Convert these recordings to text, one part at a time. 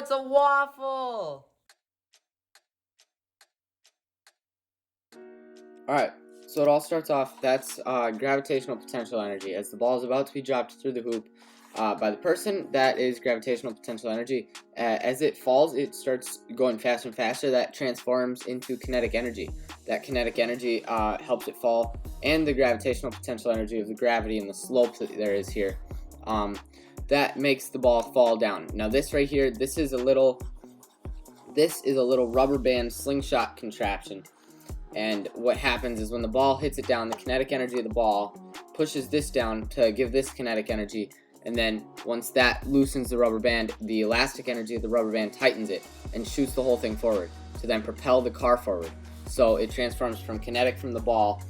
it's a waffle! Alright, so it all starts off, that's gravitational potential energy. As the ball is about to be dropped through the hoop by the person, that is gravitational potential energy. As it falls, it starts going faster and faster. That transforms into kinetic energy. That kinetic energy helps it fall, and the gravitational potential energy of the gravity and the slope that there is here, that makes the ball fall down. Now this right here, this is a little rubber band slingshot contraption. And what happens is when the ball hits it down, the kinetic energy of the ball pushes this down to give this kinetic energy, and then once that loosens the rubber band, the elastic energy of the rubber band tightens it and shoots the whole thing forward to then propel the car forward. So it transforms from kinetic from the ball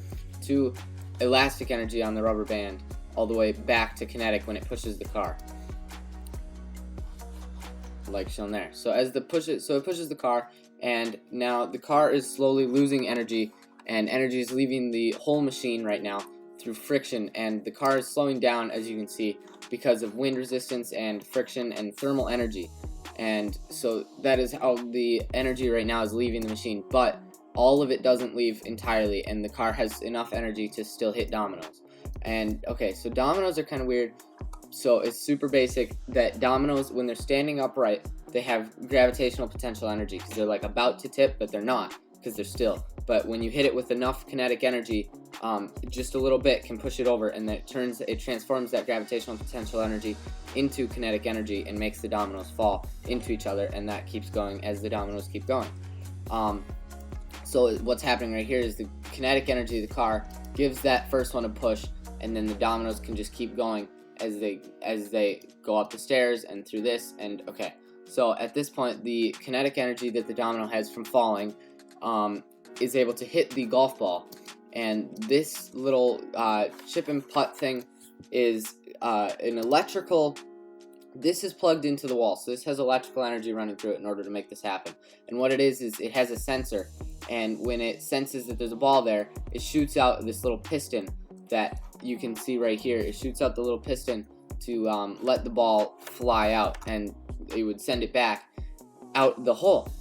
to elastic energy on the rubber band all the way back to kinetic when it pushes the car, like shown there. So it pushes the car, and now the car is slowly losing energy, and energy is leaving the whole machine right now through friction, and the car is slowing down, as you can see, because of wind resistance and friction and thermal energy. And so that is how the energy right now is leaving the machine, but all of it doesn't leave entirely, and the car has enough energy to still hit dominoes. And okay, so dominoes are kind of weird. So it's super basic that dominoes, when they're standing upright, they have gravitational potential energy because they're like about to tip, but they're not because they're still. But when you hit it with enough kinetic energy, just a little bit can push it over, and it transforms that gravitational potential energy into kinetic energy and makes the dominoes fall into each other, and that keeps going as the dominoes keep going. So what's happening right here is the kinetic energy of the car gives that first one a push, and then the dominoes can just keep going as they go up the stairs and through this. And okay, so at this point, the kinetic energy that the domino has from falling is able to hit the golf ball, and this little chip and putt thing is an electrical. This is plugged into the wall, so this has electrical energy running through it in order to make this happen. And what it is it has a sensor, and when it senses that there's a ball there, it shoots out this little piston that you can see right here. It shoots out the little piston to let the ball fly out, and it would send it back out the hole.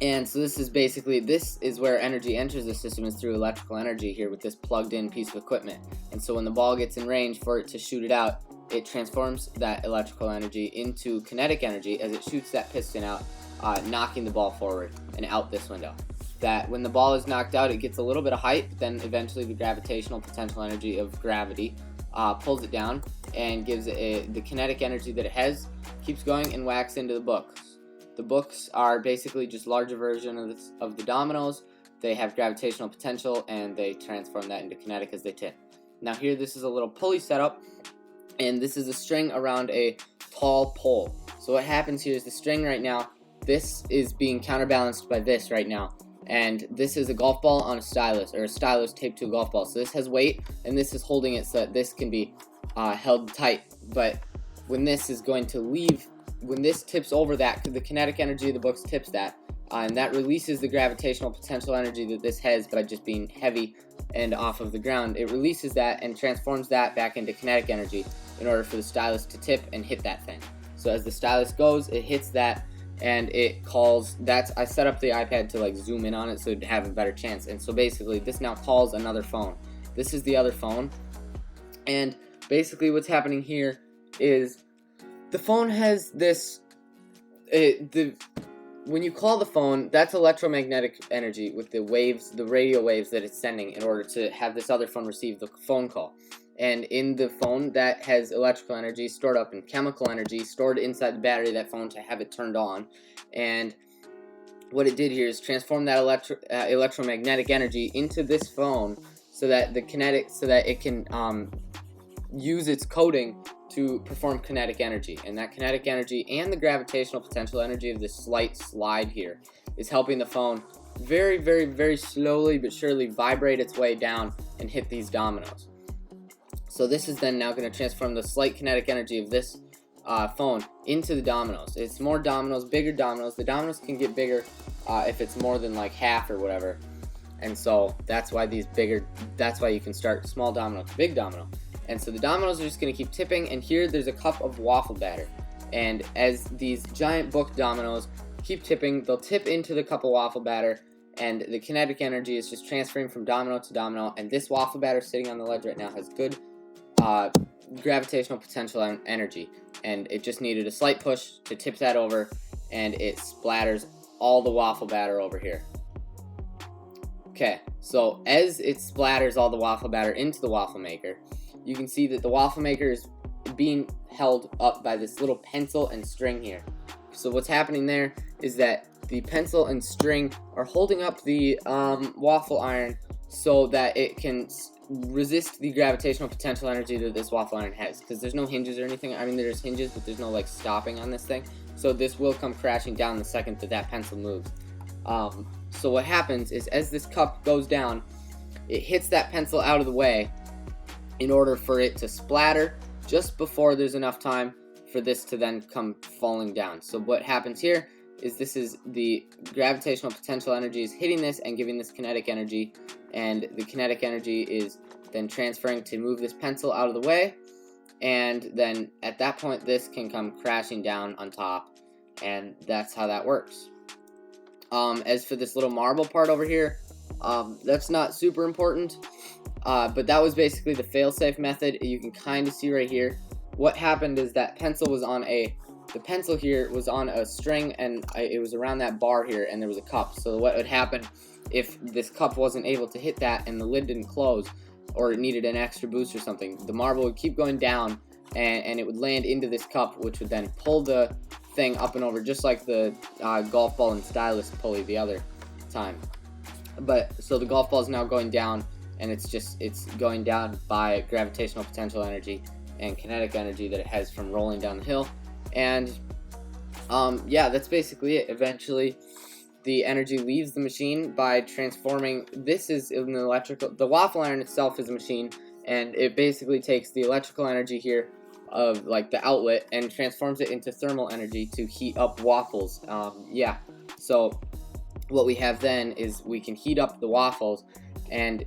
And so this is where energy enters the system, is through electrical energy here with this plugged in piece of equipment. And so when the ball gets in range for it to shoot it out, it transforms that electrical energy into kinetic energy as it shoots that piston out, knocking the ball forward and out this window. That when the ball is knocked out, it gets a little bit of height, but then eventually the gravitational potential energy of gravity pulls it down and gives it the kinetic energy that it has, keeps going, and whacks into the books. The books are basically just larger version of the dominoes. They have gravitational potential, and they transform that into kinetic as they tip. Now here, this is a little pulley setup, and this is a string around a tall pole. So what happens here is the string right now, this is being counterbalanced by this right now. And this is a golf ball on a stylus, or a stylus taped to a golf ball. So this has weight, and this is holding it so that this can be held tight. But when this is going to leave, when this tips over that, the kinetic energy of the books tips that, and that releases the gravitational potential energy that this has by just being heavy and off of the ground. It releases that and transforms that back into kinetic energy in order for the stylus to tip and hit that thing. So as the stylus goes, it hits that, and it calls. I set up the iPad to like zoom in on it so it'd have a better chance. And so basically this now calls another phone. This is the other phone, and basically what's happening here is the phone has this when you call the phone, that's electromagnetic energy with the waves, the radio waves that it's sending in order to have this other phone receive the phone call. And in the phone, that has electrical energy stored up and chemical energy stored inside the battery of that phone to have it turned on. And what it did here is transform that electromagnetic energy into this phone so that it can use its coding to perform kinetic energy. And that kinetic energy and the gravitational potential energy of this slight slide here is helping the phone very, very, very slowly but surely vibrate its way down and hit these dominoes. So this is then now going to transform the slight kinetic energy of this phone into the dominoes. It's more dominoes, bigger dominoes. The dominoes can get bigger if it's more than like half or whatever. And so that's why you can start small domino to big domino. And so the dominoes are just going to keep tipping, and here there's a cup of waffle batter. And as these giant book dominoes keep tipping, they'll tip into the cup of waffle batter, and the kinetic energy is just transferring from domino to domino. And this waffle batter sitting on the ledge right now has good gravitational potential and energy, and it just needed a slight push to tip that over, and it splatters all the waffle batter over here. Okay, so as it splatters all the waffle batter into the waffle maker, you can see that the waffle maker is being held up by this little pencil and string here. So what's happening there is that the pencil and string are holding up the waffle iron so that it can resist the gravitational potential energy that this waffle iron has, because there's no hinges or anything. I mean, there's hinges, but there's no like stopping on this thing, so this will come crashing down the second that that pencil moves. So what happens is, as this cup goes down, it hits that pencil out of the way in order for it to splatter just before there's enough time for this to then come falling down. So what happens here is, this is the gravitational potential energy is hitting this and giving this kinetic energy, and the kinetic energy is then transferring to move this pencil out of the way, and then at that point this can come crashing down on top, and that's how that works. As for this little marble part over here, that's not super important, but that was basically the fail-safe method. You can kind of see right here what happened is that the pencil here was on a string, and it was around that bar here, and there was a cup. So what would happen if this cup wasn't able to hit that and the lid didn't close, or it needed an extra boost or something, the marble would keep going down, and it would land into this cup, which would then pull the thing up and over, just like the golf ball and stylus pulley the other time. But so the golf ball is now going down, and it's going down by gravitational potential energy and kinetic energy that it has from rolling down the hill. And yeah, that's basically it. Eventually the energy leaves the machine by transforming. This is in the electrical. The waffle iron itself is a machine, and it basically takes the electrical energy here of like the outlet and transforms it into thermal energy to heat up waffles. Yeah, so what we have then is we can heat up the waffles, and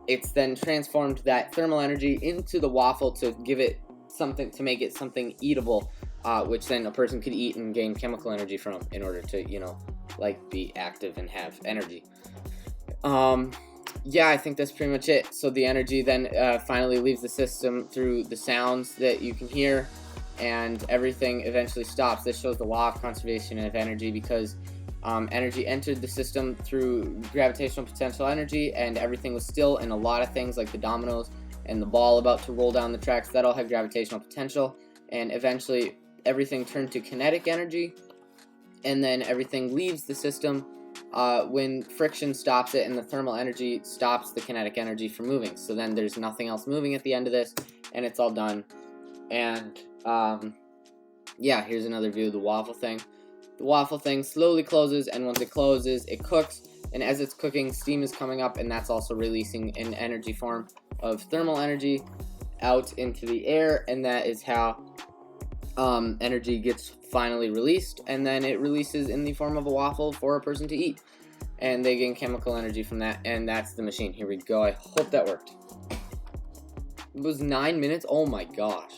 it's then transformed that thermal energy into the waffle to give it something, to make it something eatable, which then a person could eat and gain chemical energy from in order to, you know, like be active and have energy. Yeah, I think that's pretty much it. So the energy then finally leaves the system through the sounds that you can hear, and everything eventually stops. This shows the law of conservation of energy, because energy entered the system through gravitational potential energy, and everything was still, and a lot of things like the dominoes and the ball about to roll down the tracks, that all had gravitational potential, and eventually everything turned to kinetic energy, and then everything leaves the system when friction stops it, and the thermal energy stops the kinetic energy from moving. So then there's nothing else moving at the end of this, and it's all done. And yeah, here's another view of the waffle thing. The waffle thing slowly closes, and once it closes, it cooks, and as it's cooking, steam is coming up, and that's also releasing an energy form of thermal energy out into the air, and that is how energy gets finally released, and then it releases in the form of a waffle for a person to eat, and they gain chemical energy from that, and that's the machine. Here we go. I hope that worked. It was 9 minutes. Oh my gosh.